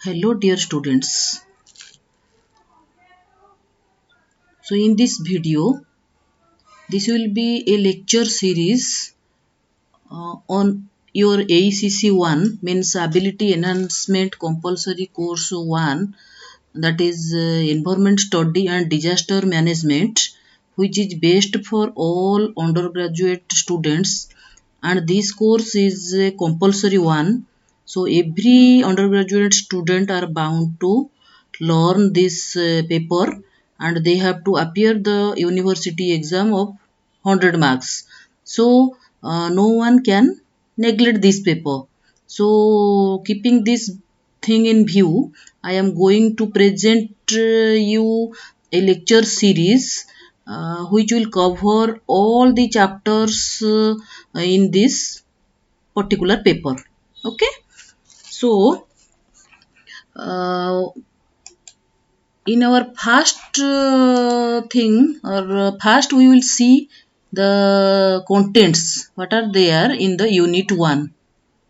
Hello dear students. So in this video, this will be a lecture series on your AECC 1 means Ability Enhancement Compulsory Course 1, that is Environment Study and Disaster Management, which is best for all undergraduate students, and this course is a compulsory one. So every undergraduate student are bound to learn this paper, and they have to appear the university exam of 100 marks. So no one can neglect this paper. So keeping this thing in view, I am going to present you a lecture series which will cover all the chapters in this particular paper. Okay, so uh, in our first thing, or first we will see the contents what are there in the unit 1.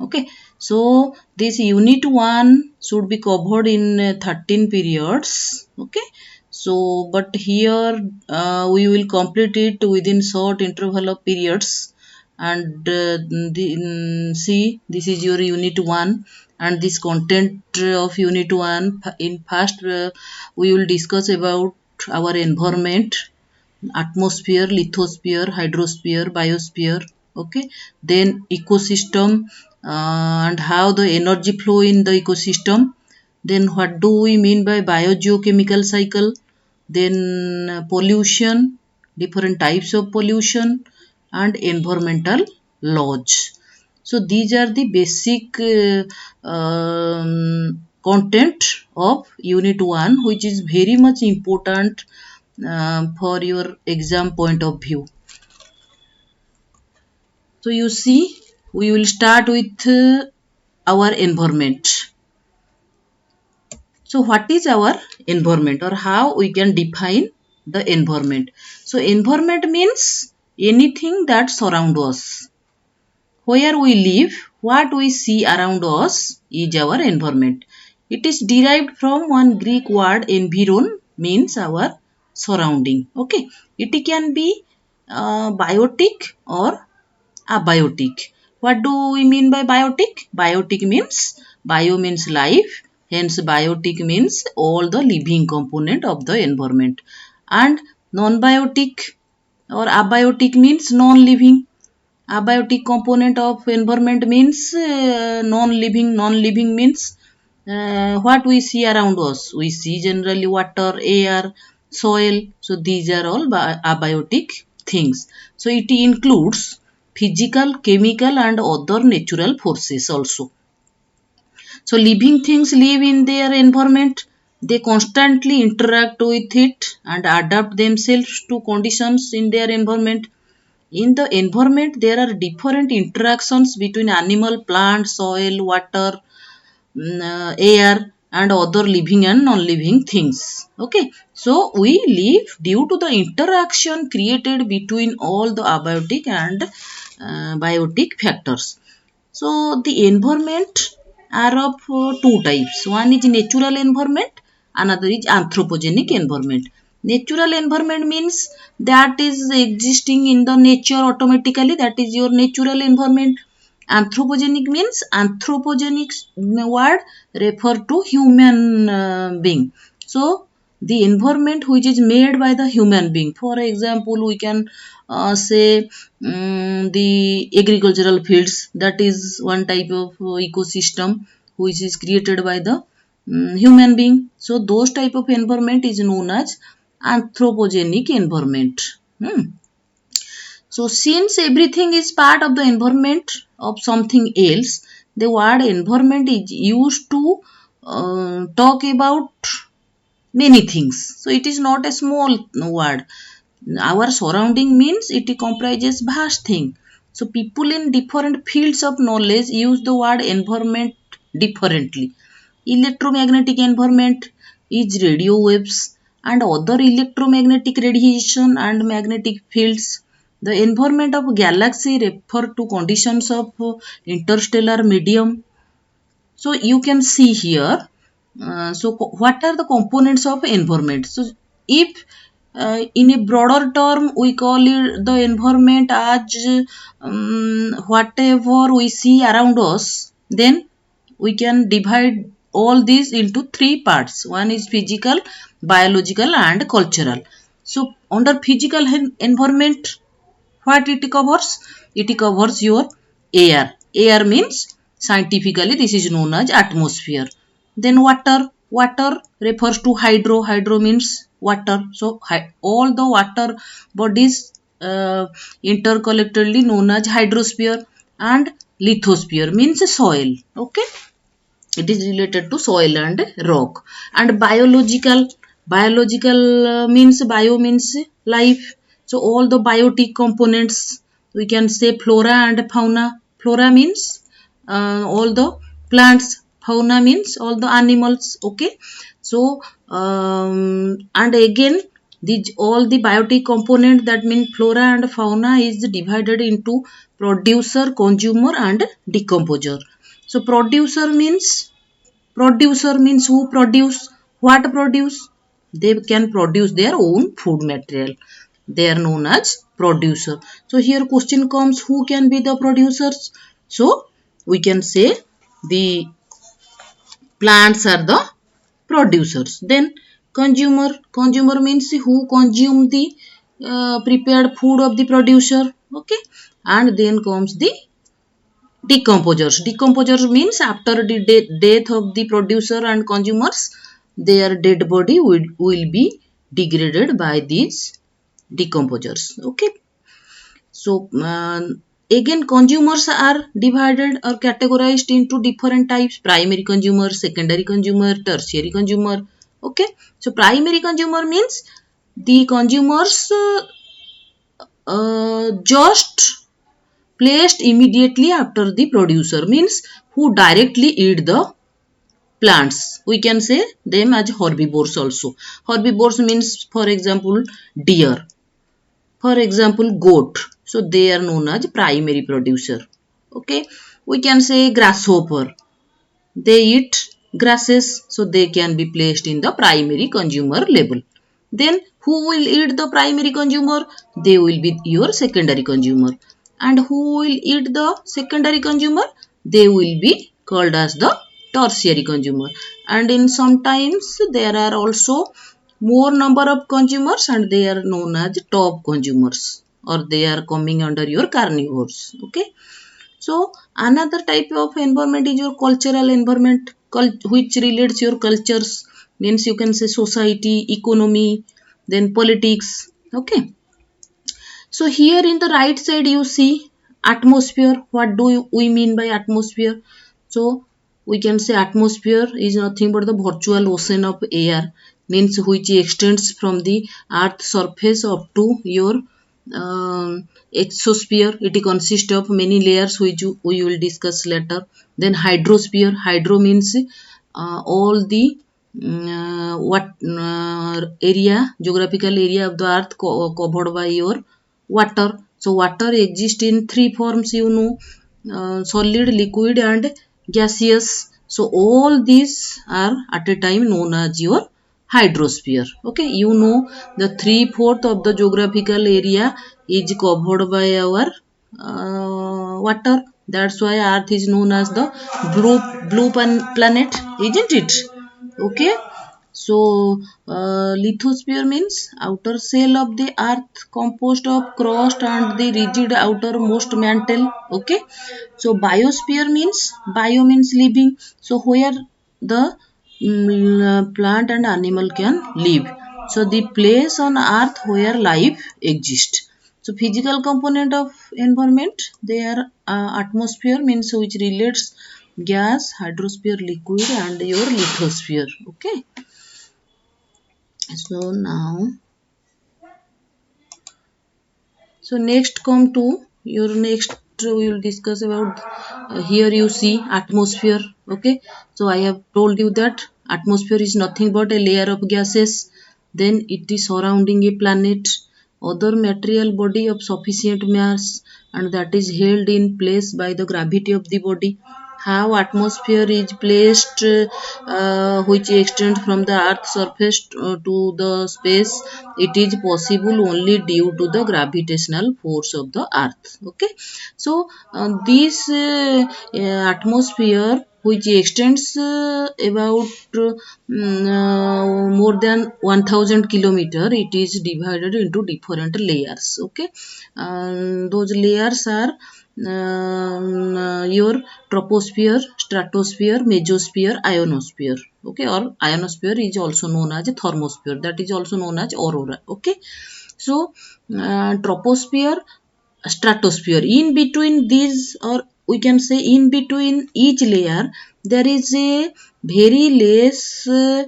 Okay, so this unit 1 should be covered in 13 periods. Okay, so but here we will complete it within short interval of periods, and see, this is your unit 1, and this content of unit 1. In first we will discuss about our environment: atmosphere, lithosphere, hydrosphere, biosphere. Okay, then ecosystem, and how the energy flow in the ecosystem. Then what do we mean by biogeochemical cycle? Then pollution, different types of pollution, and environmental laws. So these are the basic content of unit 1, which is very much important for your exam point of view. So you see, we will start with our environment. So what is our environment, or how we can define the environment? So environment means anything that surrounds us. Where we live, what we see around us is our environment. It is derived from one Greek word, environ, means our surrounding. Okay, it can be biotic or abiotic. What do we mean by biotic? Biotic means, bio means life, hence biotic means all the living component of the environment. And non-biotic or abiotic means non-living. Abiotic component of environment means non-living. Non-living means what we see around us. We see generally water, air, soil. So these are all abiotic things. So it includes physical, chemical, and other natural forces also. So living things live in their environment. They constantly interact with it and adapt themselves to conditions in their environment. In the environment, there are different interactions between animal, plant, soil, water, air, and other living and non-living things. Okay, so we live due to the interaction created between all the abiotic and biotic factors. So the environment are of two types. One is natural environment, another is anthropogenic environment. Natural environment means that is existing in the nature automatically, that is your natural environment. Anthropogenic means, anthropogenic word refer to human being. So the environment which is made by the human being. For example, we can say the agricultural fields, that is one type of ecosystem which is created by the human being. So those type of environment is known as anthropogenic environment. So since everything is part of the environment of something else, the word environment is used to talk about many things. So it is not a small word. Our surrounding means it comprises vast thing. So people in different fields of knowledge use the word environment differently. Electromagnetic environment is radio waves and other electromagnetic radiation and magnetic fields. The environment of galaxy refer to conditions of interstellar medium. So you can see here what are the components of environment? So if in a broader term we call it the environment as whatever we see around us, then we can divide all these into three parts. One is physical, biological and cultural. So under physical environment, what it covers? It covers your air. Air means scientifically this is known as atmosphere. Then water. Water refers to hydro. Hydro means water. So all the water bodies intercollectively known as hydrosphere, and lithosphere means soil. Okay, it is related to soil and rock. And biological means bio means life. So all the biotic components, we can say flora and fauna. Flora means all the plants, fauna means all the animals. Okay, so and again these all the biotic component, that mean flora and fauna, is divided into producer, consumer and decomposer. So producer means who produce, what produce? They can produce their own food material. They are known as producer. So here question comes, who can be the producers? So we can say the plants are the producers. Then consumer means who consume the prepared food of the producer. Okay, and then comes the decomposers. Decomposers means after the death of the producer and consumers, their dead body will be degraded by these decomposers. Okay, so again consumers are divided or categorized into different types: primary consumer, secondary consumer, tertiary consumer. Okay, so primary consumer means the consumers just placed immediately after the producer, means who directly eat the plants. We can say them as herbivores also. Herbivores means, for example, deer, for example, goat. So they are known as primary producer. Okay, we can say grasshopper. They eat grasses, so they can be placed in the primary consumer level. Then who will eat the primary consumer? They will be your secondary consumer. And who will eat the secondary consumer? They will be called as the tertiary consumer. And in sometimes there are also more number of consumers and they are known as top consumers, or they are coming under your carnivores. Okay. So another type of environment is your cultural environment, which relates your cultures, means you can say society, economy, then politics. Okay. So here in the right side you see atmosphere. What do we mean by atmosphere? So we can say atmosphere is nothing but the virtual ocean of air, means which extends from the earth surface up to your exosphere. It consists of many layers which we will discuss later. Then hydrosphere. Hydro means all the what area, geographical area of the earth covered by your water. So water exists in three forms, you know, solid, liquid and gaseous. So all these are at a time known as your hydrosphere. Okay, you know the 3/4 of the geographical area is covered by our water. That's why earth is known as the blue planet, isn't it? Okay, so lithosphere means outer shell of the earth composed of crust and the rigid outermost mantle. Okay, so biosphere means, bio means living, so where the plant and animal can live. So the place on earth where life exists. So physical component of environment, they are atmosphere means which relates gas, hydrosphere, liquid and your lithosphere. Okay, so now, so next come to your next, we will discuss about here you see atmosphere. Okay, so I have told you that atmosphere is nothing but a layer of gases, then it is surrounding a planet, other material body of sufficient mass, and that is held in place by the gravity of the body. how atmosphere is placed, which extends from the earth surface to the space. It is possible only due to the gravitational force of the earth. Okay, so this atmosphere which extends about more than 1000 kilometer, it is divided into different layers. Okay, those layers are your troposphere, stratosphere, mesosphere, ionosphere. Okay, or ionosphere is also known as thermosphere, that is also known as aurora. Okay, so troposphere, stratosphere, in between these, or we can say in between each layer, there is a very less or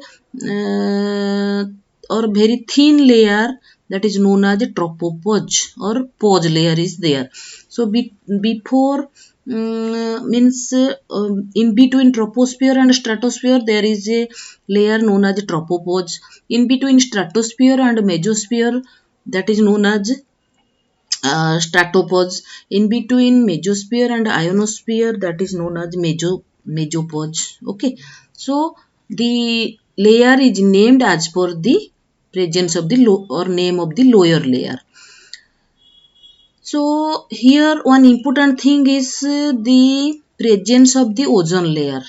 very thin layer, that is known as a tropopause, or pause layer is there. So before means in between troposphere and stratosphere, there is a layer known as tropopause. In between stratosphere and mesosphere, that is known as stratopause. In between mesosphere and ionosphere, that is known as mesopause. Okay, so the layer is named as per the presence of the or name of the lower layer. So here one important thing is the presence of the ozone layer.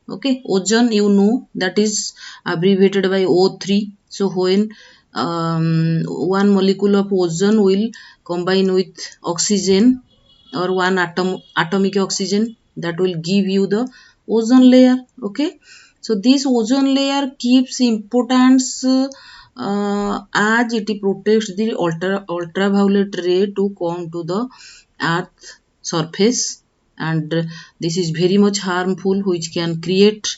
Okay, ozone, you know, that is abbreviated by O3. So when one molecule of ozone will combine with oxygen, or one atomic oxygen, that will give you the ozone layer. Okay, so this ozone layer keeps importance as it protects the ultraviolet ray to come to the earth surface, and this is very much harmful, which can create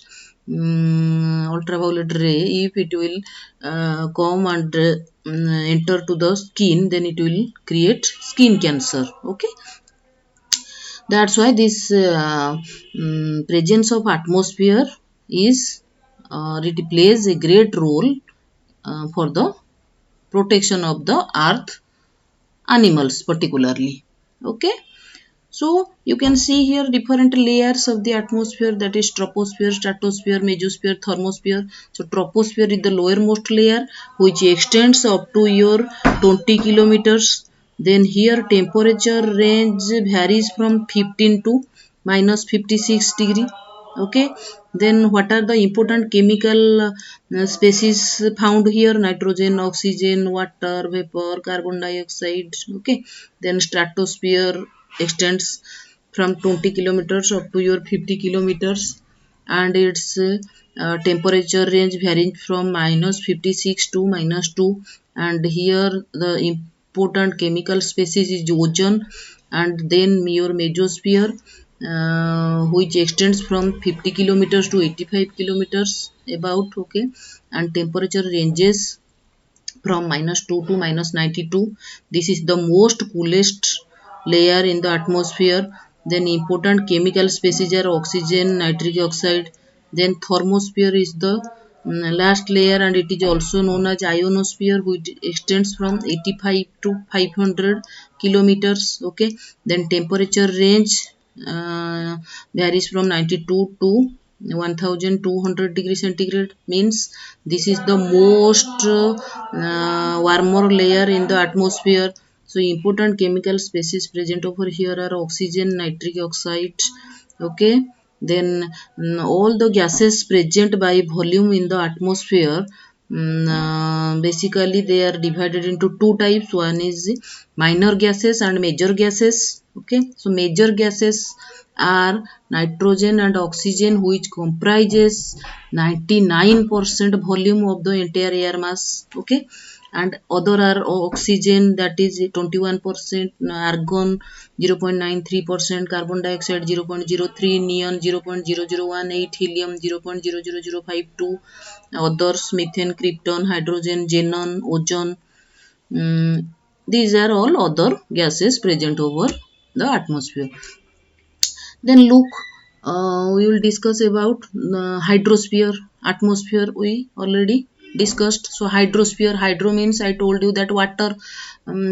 ultraviolet ray. If it will come and enter to the skin, then it will create skin cancer. Okay, that's why this presence of atmosphere is it plays a great role for the protection of the earth animals particularly. Okay, so you can see here different layers of the atmosphere, that is troposphere, stratosphere, mesosphere, thermosphere. So troposphere is the lowermost layer, which extends up to your 20 kilometers. Then here temperature range varies from 15 to minus 56 degree. Okay, then what are the important chemical species found here? Nitrogen, oxygen, water vapor, carbon dioxide. Okay, then stratosphere extends from 20 kilometers up to your 50 kilometers, and its temperature range varying from minus 56 to minus 2. And here the important chemical species is ozone, and then your mesosphere, which extends from 50 kilometers to 85 kilometers about. Okay, and temperature ranges from minus 2 to minus 92. This is the most coolest layer in the atmosphere. Then important chemical species are oxygen, nitric oxide. Then thermosphere is the last layer, and it is also known as ionosphere, which extends from 85 to 500 kilometers. Okay, then temperature range varies from 92 to 1200 degree centigrade. Means this is the most warmer layer in the atmosphere. So important chemical species present over here are oxygen, nitric oxide. Okay, then all the gases present by volume in the atmosphere, basically they are divided into two types. One is minor gases and major gases. Okay, so major gases are nitrogen and oxygen, which comprises 99% volume of the entire air mass. Okay, and other are oxygen, that is 21%, argon 0.93%, carbon dioxide 0.03, neon 0.0018, helium 0.00052, others methane, krypton, hydrogen, xenon, ozone. These are all other gases present over the atmosphere. Then look, we will discuss about hydrosphere. Atmosphere we already discussed. So hydrosphere, hydro means I told you that water.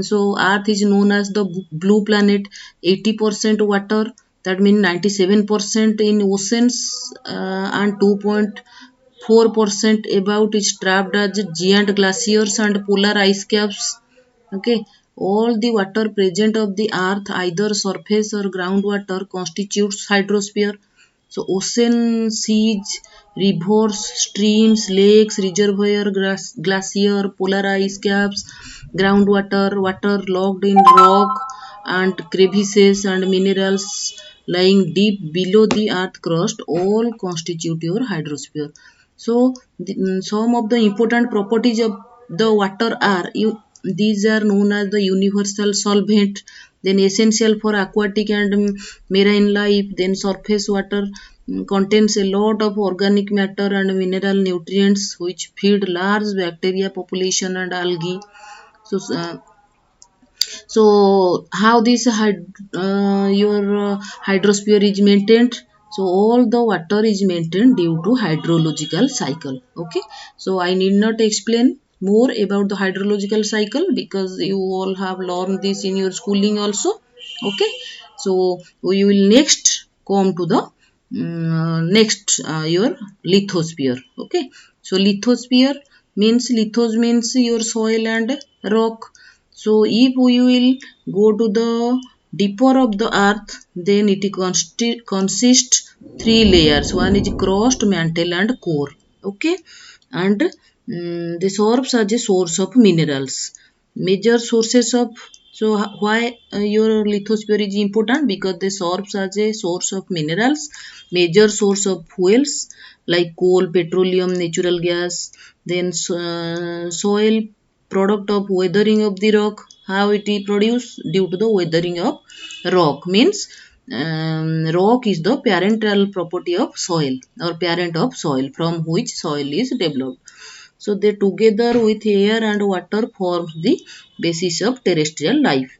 So earth is known as the blue planet, 80% water. That means 97% in oceans, and 2.4% about is trapped as giant glaciers and polar ice caps. Okay, all the water present of the earth, either surface or groundwater, constitutes hydrosphere. So ocean, seas, rivers, streams, lakes, reservoir, glacier, polar ice caps, groundwater, water locked in rock, and crevices and minerals lying deep below the earth crust all constitute your hydrosphere. So some of the important properties of the water are, these are known as the universal solvent, then essential for aquatic and marine life, then surface water contains a lot of organic matter and mineral nutrients which feed large bacteria population and algae. So how this your hydrosphere is maintained? So all the water is maintained due to hydrological cycle. Okay, so I need not explain more about the hydrological cycle because you all have learned this in your schooling also. Okay, so we will next come to the next your lithosphere. Okay, so lithosphere means, lithos means your soil and rock. So if we will go to the deeper of the earth, then it consists three layers. One is crust, mantle and core. Okay, and this serves as a source of minerals. Major sources of, so why your lithosphere is important? Because they serves as a source of minerals, major source of fuels like coal, petroleum, natural gas, then soil, product of weathering of the rock. How it is produced? Due to the weathering of rock, means rock is the parental property of soil or parent of soil from which soil is developed. So they together with air and water forms the basis of terrestrial life.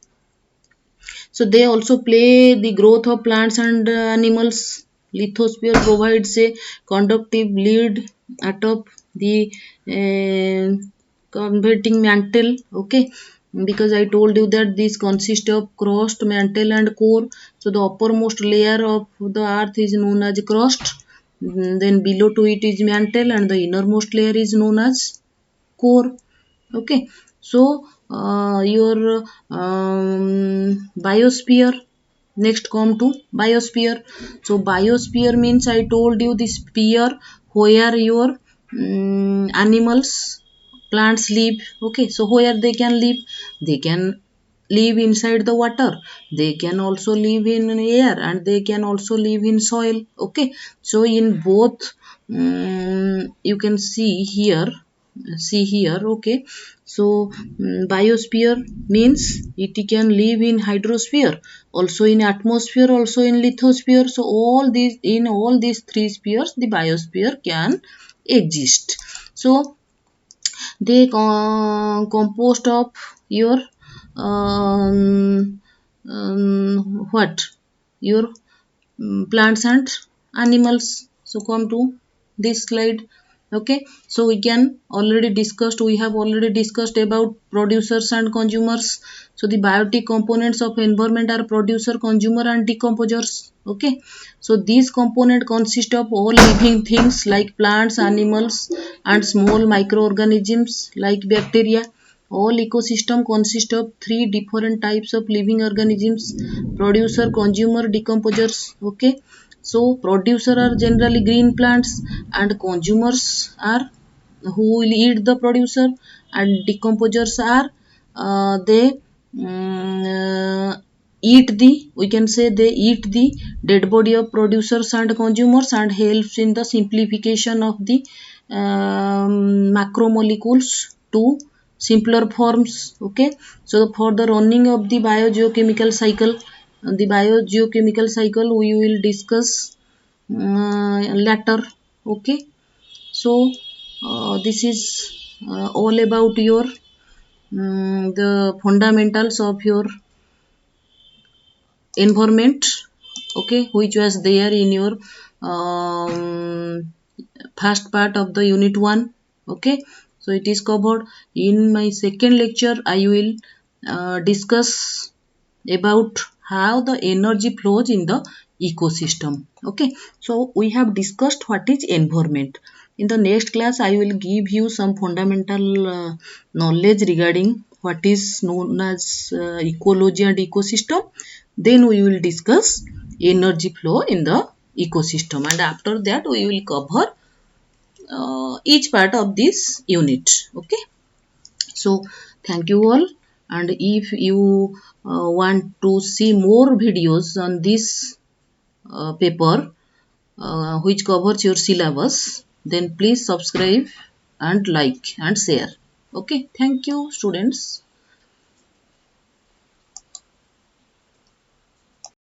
So they also play the growth of plants and animals. Lithosphere provides a conductive lead atop the uh, converting mantle. Okay, because I told you that this consists of crust, mantle and core. So the uppermost layer of the earth is known as crust. Then below to it is mantle and the innermost layer is known as core. Okay, so your biosphere, next come to biosphere. So biosphere means, I told you, the sphere where your animals, plants live. Okay, so where they can live? They can live inside the water, they can also live in air, and they can also live in soil. Okay, so in both, you can see here. Okay, so biosphere means it can live in hydrosphere, also in atmosphere, also in lithosphere. So all these three spheres the biosphere can exist. So they composed of your what, your plants and animals. So come to this slide. Okay, so we have already discussed about producers and consumers. So the biotic components of environment are producer, consumer and decomposers. Okay, so these components consist of all living things like plants, animals and small microorganisms like bacteria. All ecosystem consist of three different types of living organisms: producer, consumer, decomposers. Okay, so producer are generally green plants, and consumers are who will eat the producer, and decomposers are they eat the, we can say they eat the dead body of producers and consumers, and helps in the simplification of the macromolecules to simpler forms. Okay, so for the running of the biogeochemical cycle, we will discuss later. Okay, so this is all about your the fundamentals of your environment. Okay, which was there in your first part of the unit 1. Okay, so it is covered. In my second lecture I will discuss about how the energy flows in the ecosystem. Okay, so we have discussed what is environment. In the next class I will give you some fundamental knowledge regarding what is known as ecology and ecosystem. Then we will discuss energy flow in the ecosystem, and after that we will cover each part of this unit. Okay, so thank you all, and if you want to see more videos on this paper which covers your syllabus, then please subscribe and like and share. Okay, thank you students.